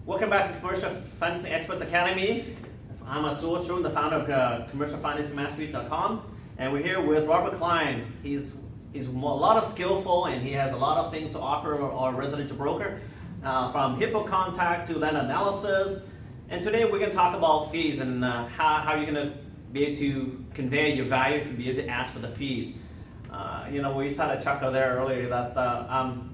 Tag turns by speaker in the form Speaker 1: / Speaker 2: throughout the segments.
Speaker 1: Welcome back to Commercial Financing Experts Academy. I'm Asul Shun, the founder of CommercialFinancingMastery.com, and we're here with Robert Klein. He's a lot of skillful, and he has a lot of things to offer our residential broker, from HIPAA contact to land analysis. And today we're going to talk about fees and how you're going to be able to convey your value to be able to ask for the fees. We tried to chuckle there earlier that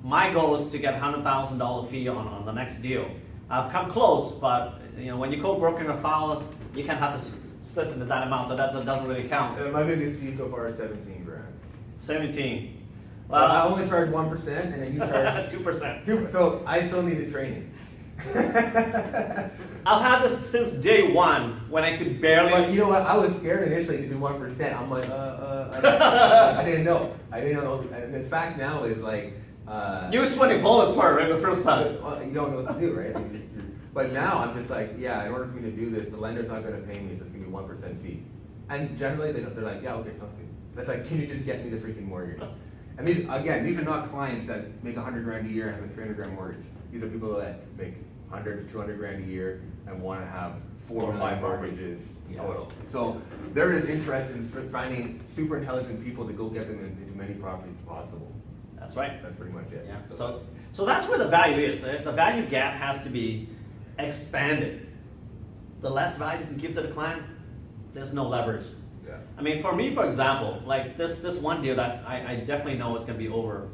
Speaker 1: my goal is to get a $100,000 fee on the next deal. I've come close, but when you co-broker a file, you can have to split into that amount, so that doesn't really count.
Speaker 2: My biggest fee so far is 17 grand.
Speaker 1: 17.
Speaker 2: Well, I only charge 1%, and then you charge
Speaker 1: 2%.
Speaker 2: So I still need the training.
Speaker 1: I've had this since day one when I could barely.
Speaker 2: But you know what? I was scared initially to do 1%. I'm like, I didn't know. And the fact now is like.
Speaker 1: You were sweating bullets for it, right, the first time.
Speaker 2: You don't know what to do, right? But now I'm just like, yeah. In order for me to do this, the lender's not going to pay me, so it's going to be 1% fee. And generally, they're like, yeah, okay, sounds good. That's like, can you just get me the freaking mortgage? And these are not clients that make 100 grand a year and have a 300 grand mortgage. These are people that make 100 to 200 grand a year and want to have 4 or 5 mortgages total. So there is interest in finding super intelligent people to go get them into many properties as possible.
Speaker 1: That's right.
Speaker 2: That's pretty much it.
Speaker 1: Yeah. So that's where the value is. The value gap has to be expanded. The less value you can give to the client, there's no leverage.
Speaker 2: Yeah.
Speaker 1: I mean, for me, for example, like this one deal that I definitely know it's going to be over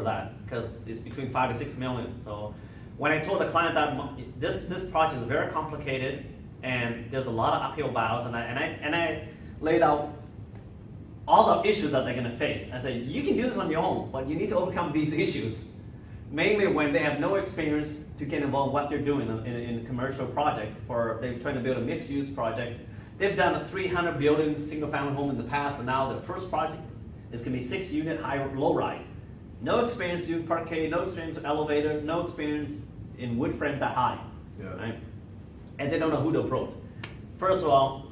Speaker 1: that because it's between 5 to 6 million. So when I told the client that this project is very complicated and there's a lot of uphill battles, and I laid out all the issues that they're going to face. I said, you can do this on your own, but you need to overcome these issues. Mainly when they have no experience to get involved in what they're doing in a commercial project, or they're trying to build a mixed-use project. They've done a 300 building single-family home in the past, but now the first project is going to be 6-unit low-rise. No experience doing parquet, no experience with elevator, no experience in wood frames that high.
Speaker 2: Yeah.
Speaker 1: Right? And they don't know who to approach. First of all,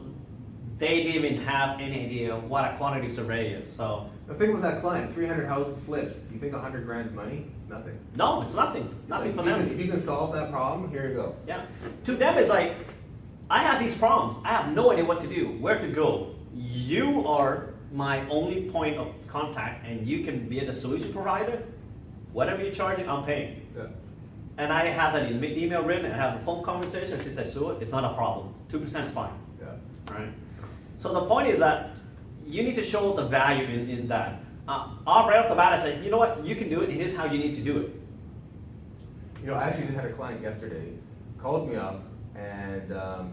Speaker 1: they didn't even have any idea what a quantity survey is. So
Speaker 2: the thing with that client, 300 houses flips. Do you think 100 grand is money? It's nothing.
Speaker 1: no, it's nothing. Nothing for them.
Speaker 2: If you can solve that problem, here you go.
Speaker 1: Yeah. To them, it's like, I have these problems. I have no idea what to do, where to go. You are my only point of contact, and you can be the solution provider. Whatever you're charging, I'm paying.
Speaker 2: Yeah.
Speaker 1: And I have that email written, and I have a phone conversation. She says, "Sure, it's not a problem. 2% is fine."
Speaker 2: Yeah.
Speaker 1: All right. So the point is that you need to show the value in that. Right off the bat, I said, you know what, you can do it, and here's how you need to do it.
Speaker 2: I actually just had a client yesterday, called me up, and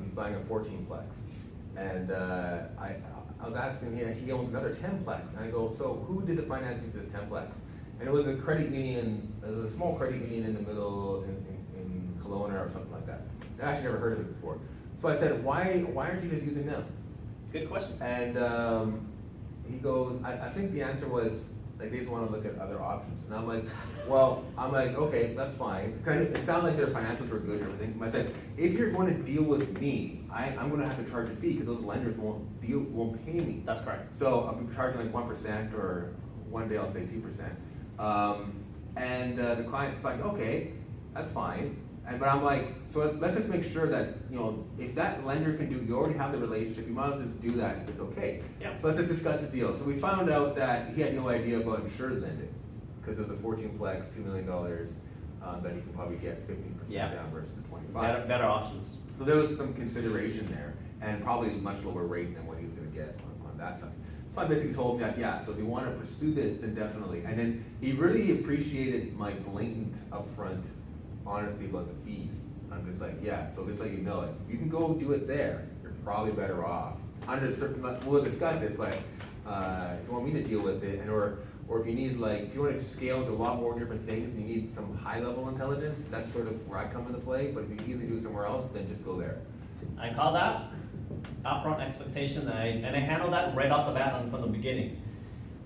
Speaker 2: he's buying a 14-plex. And I was asking him, he owns another 10-plex. And I go, so who did the financing for the 10-plex? And it was a credit union, it was a small credit union in the middle, in Kelowna or something like that. I actually never heard of it before. So I said, why aren't you just using them?
Speaker 1: Good question.
Speaker 2: And he goes, I think the answer was, like, they just want to look at other options. And I'm like, okay, that's fine. It sounded like their financials were good and everything. But I said, if you're going to deal with me, I'm going to have to charge a fee because those lenders won't pay me.
Speaker 1: That's correct.
Speaker 2: So I'm charging like 1%, or one day I'll say 2%. And the client's like, okay, that's fine. But I'm like, so let's just make sure that, if that lender can do, you already have the relationship, you might as well just do that if it's okay.
Speaker 1: Yeah.
Speaker 2: So let's just discuss the deal. So we found out that he had no idea about insured lending because there's a 14-plex, $2 million that he can probably get 15% down versus the 25.
Speaker 1: Better options.
Speaker 2: So there was some consideration there, and probably a much lower rate than what he was going to get on that side. So I basically told him that, yeah, so if you want to pursue this, then definitely. And then he really appreciated my blatant upfront honesty about the fees. I'm just like, yeah, so just let you know, if you can go do it there, you're probably better off. Under certain, we'll discuss it, but if you want me to deal with it, or if you need, if you want to scale into a lot more different things and you need some high level intelligence, that's sort of where I come into play. But if you can easily do it somewhere else, then just go there.
Speaker 1: I call that upfront expectation, and I handle that right off the bat from the beginning.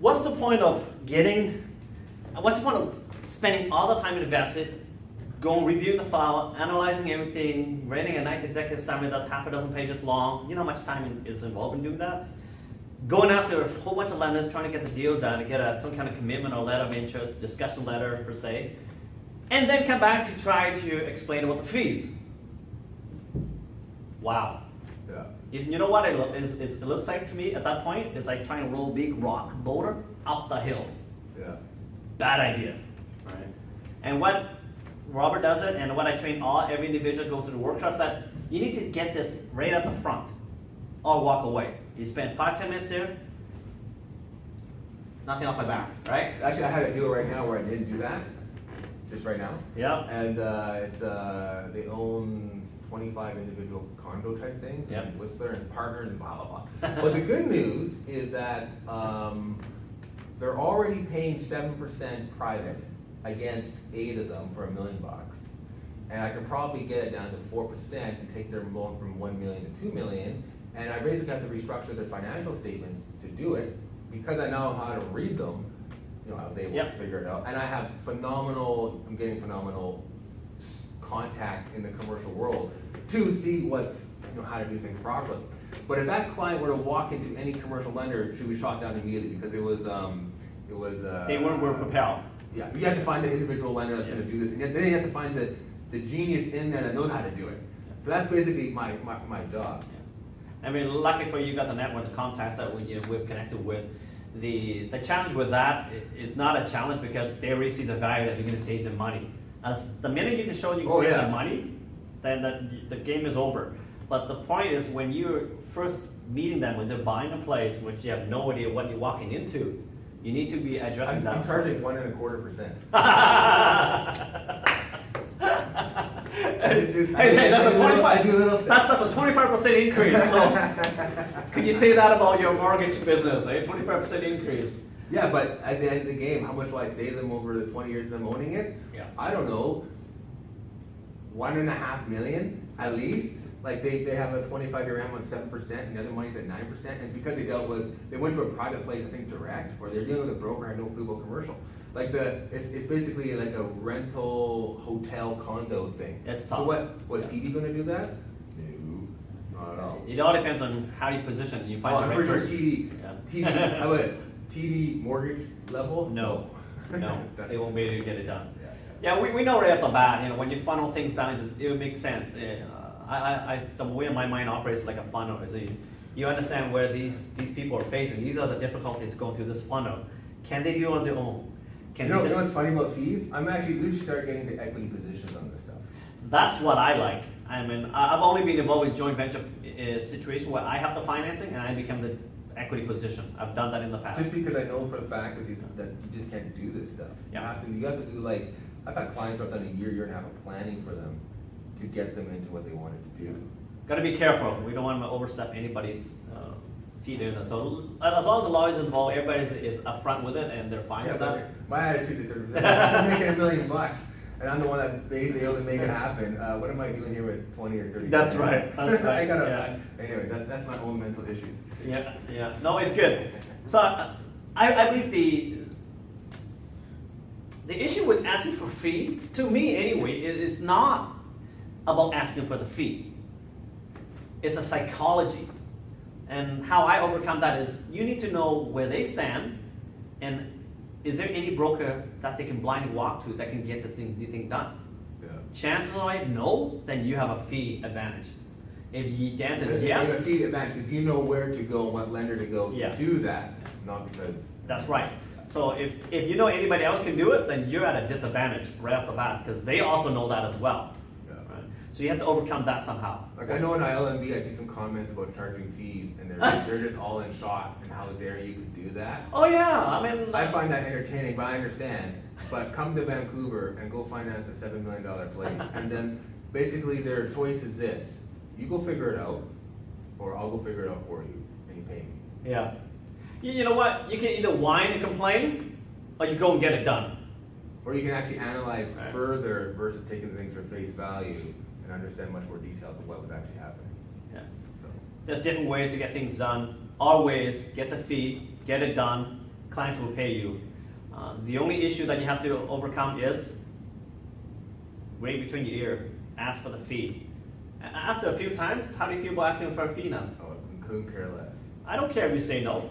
Speaker 1: What's the point of spending all the time invested, going reviewing the file, analyzing everything, writing a nice executive summary that's half a dozen pages long? You know how much time is involved in doing that? Going after a whole bunch of lenders, trying to get the deal done, to get some kind of commitment or letter of interest, discussion letter per se, and then come back to try to explain about the fees. Wow.
Speaker 2: Yeah.
Speaker 1: You know what it looks like to me at that point? It's like trying to roll a big rock boulder up the hill.
Speaker 2: Yeah.
Speaker 1: Bad idea, right? And what Robert does it, and what I train every individual goes through the workshops, that you need to get this right at the front, or walk away. You spend 5-10 minutes there, nothing off my back, right?
Speaker 2: Actually, I had a deal right now where I didn't do that, just right now.
Speaker 1: Yep.
Speaker 2: And it's they own 25 individual condo type things,
Speaker 1: Yep.
Speaker 2: and Whistler and partners and blah blah blah. But the good news is that they're already paying 7% private against 8 of them for $1 million, and I can probably get it down to 4% and take their loan from 1 million to 2 million. And I basically have to restructure their financial statements to do it because I know how to read them. You know, I was able
Speaker 1: Yep.
Speaker 2: to figure it out, and I have I'm getting phenomenal contacts in the commercial world to see how to do things properly. But if that client were to walk into any commercial lender, she'd be shot down immediately because it was
Speaker 1: They weren't propelled.
Speaker 2: yeah, you have to find the individual lender that's
Speaker 1: Yeah.
Speaker 2: going to do this, and then you have to find the genius in there that knows how to do it. So that's basically my job.
Speaker 1: I mean, lucky for you, you got the network, the contacts that we've connected with. The challenge with that is not a challenge because they already see the value that you're going to save them money. As the minute you can show you can save them money, then the game is over. But the point is when you're first meeting them, when they're buying a place which you have no idea what you're walking into, you need to be addressing that.
Speaker 2: I'm charging 1.25%.
Speaker 1: Hey, that's a 25% increase. So, could you say that about your mortgage business? 25% increase.
Speaker 2: Yeah, but at the end of the game, how much will I save them over the 20 years of them owning it?
Speaker 1: Yeah.
Speaker 2: I don't know. 1.5 million at least. Like they have a 25-year AM on 7%, and the other money's at 9%. And it's because they went to a private place, I think direct, or they're dealing with a broker, had no clue about commercial. Like it's basically like a rental hotel condo thing.
Speaker 1: It's tough.
Speaker 2: So was TD going to do that? No, not at all.
Speaker 1: It all depends on how you position. You find the
Speaker 2: I'm
Speaker 1: right
Speaker 2: pretty sure
Speaker 1: person.
Speaker 2: TD, how about TD mortgage level?
Speaker 1: No, they won't be able to get it done.
Speaker 2: Yeah.
Speaker 1: Yeah, we know right off the bat. When you funnel things down, it would make sense. The way my mind operates like a funnel is you understand where these people are facing. These are the difficulties going through this funnel. Can they do it on their own?
Speaker 2: You know what's funny about fees? We should start getting to equity positions on this stuff.
Speaker 1: That's what I like. I mean, I've only been involved with joint venture situation where I have the financing and I become the equity position. I've done that in the past.
Speaker 2: Just because I know for the fact that you just can't do this stuff.
Speaker 1: Yeah.
Speaker 2: You have to do like, I've had clients who I've done a year and a half of planning for them to get them into what they wanted to do.
Speaker 1: Got to be careful. We don't want to overstep anybody's feet in it. So as long as the law is involved, everybody is upfront with it and they're fine with that.
Speaker 2: My attitude is they're making $1 million and I'm the one that basically able to make it happen. What am I doing here with 20 or 30?
Speaker 1: That's right. That's right.
Speaker 2: Anyway, that's my own mental issues.
Speaker 1: Yeah. No, it's good. So I believe the issue with asking for fee, to me anyway, is not about asking for the fee. It's a psychology. And how I overcome that is you need to know where they stand and is there any broker that they can blindly walk to that can get this thing done?
Speaker 2: Yeah.
Speaker 1: Chances are no, then you have a fee advantage. If the answer is yes.
Speaker 2: It's a fee advantage because you know where to go, what lender to go to do that, not because.
Speaker 1: That's right. So if you know anybody else can do it, then you're at a disadvantage right off the bat because they also know that as well.
Speaker 2: Yeah.
Speaker 1: Right? So you have to overcome that somehow.
Speaker 2: Like I know in ILMB, I see some comments about charging fees, and they're just all in shock and how dare you could do that.
Speaker 1: Oh yeah, I mean.
Speaker 2: I find that entertaining, but I understand. But come to Vancouver and go finance a $7 million place, and then basically their choice is this: you go figure it out, or I'll go figure it out for you, and you pay me.
Speaker 1: Yeah. You know what? You can either whine and complain, or you go and get it done.
Speaker 2: Or you can actually analyze further versus taking things for face value and understand much more details of what was actually happening.
Speaker 1: Yeah.
Speaker 2: So.
Speaker 1: There's different ways to get things done. Our ways: get the fee, get it done. Clients will pay you. The only issue that you have to overcome is right between your ear. Ask for the fee. After a few times, how do you feel about asking for a fee now?
Speaker 2: Oh, I couldn't care less.
Speaker 1: I don't care if you say no.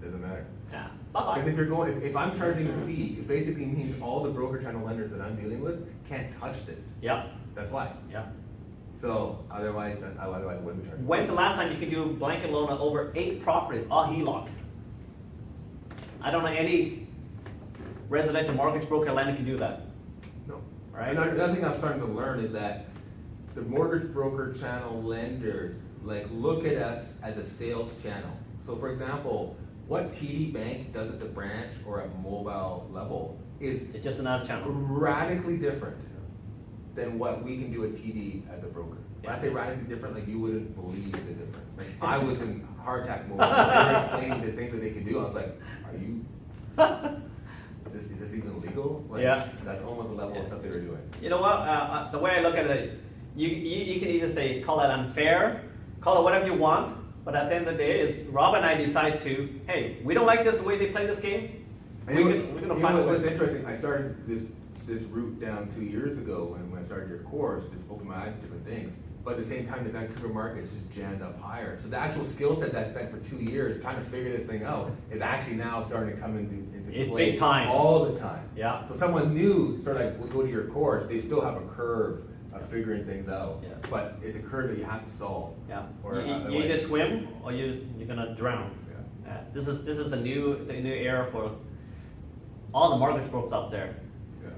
Speaker 2: Doesn't matter.
Speaker 1: Yeah. bye-bye.
Speaker 2: Because if you're going, if I'm charging a fee, it basically means all the broker channel lenders that I'm dealing with can't touch this.
Speaker 1: Yeah,
Speaker 2: That's why.
Speaker 1: yeah.
Speaker 2: So otherwise, I wouldn't be charging.
Speaker 1: When's the last time you could do a blanket loan on over 8 properties, all HELOC? I don't know any residential mortgage broker lender can do that.
Speaker 2: No.
Speaker 1: Right.
Speaker 2: Another thing I'm starting to learn is that the mortgage broker channel lenders like look at us as a sales channel. So for example, what TD Bank does at the branch or at mobile level is
Speaker 1: It's just another channel.
Speaker 2: radically different than what we can do at TD as a broker. When I say radically different, like you wouldn't believe the difference. Like I was in hardtack mode. They were explaining the things that they could do. I was like, are you? Is this even legal? Like,
Speaker 1: Yeah.
Speaker 2: That's almost the level of stuff they were doing.
Speaker 1: You know what? The way I look at it, you can either say call it unfair, call it whatever you want, but at the end of the day, is Rob and I decide to, hey, we don't like this the way they play this game. We're gonna find a way.
Speaker 2: What's interesting? I started this route down 2 years ago when I started your course, just opened my eyes to different things. But at the same time, the Vancouver market is just jammed up higher. So the actual skill set that I spent for 2 years trying to figure this thing out is actually now starting to come into
Speaker 1: It's
Speaker 2: play
Speaker 1: big time.
Speaker 2: all the time.
Speaker 1: Yeah.
Speaker 2: So someone new, sort of like, will go to your course, they still have a curve of figuring things out.
Speaker 1: Yeah.
Speaker 2: But it's a curve that you have to solve.
Speaker 1: Yeah.
Speaker 2: Or
Speaker 1: You
Speaker 2: otherwise-
Speaker 1: either swim or you're gonna drown.
Speaker 2: Yeah.
Speaker 1: This is the new era for all the mortgage brokers out there.
Speaker 2: Yeah.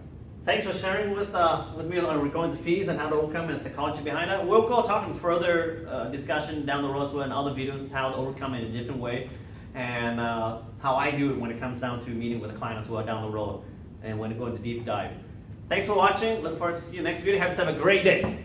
Speaker 1: Thanks for sharing with me on regarding the fees and how to overcome and psychology behind that. We'll go talking further discussion down the road as well in other videos how to overcome it in a different way and how I do it when it comes down to meeting with a client as well down the road and when to go into deep dive. Thanks for watching. Look forward to see you next video. Have a great day.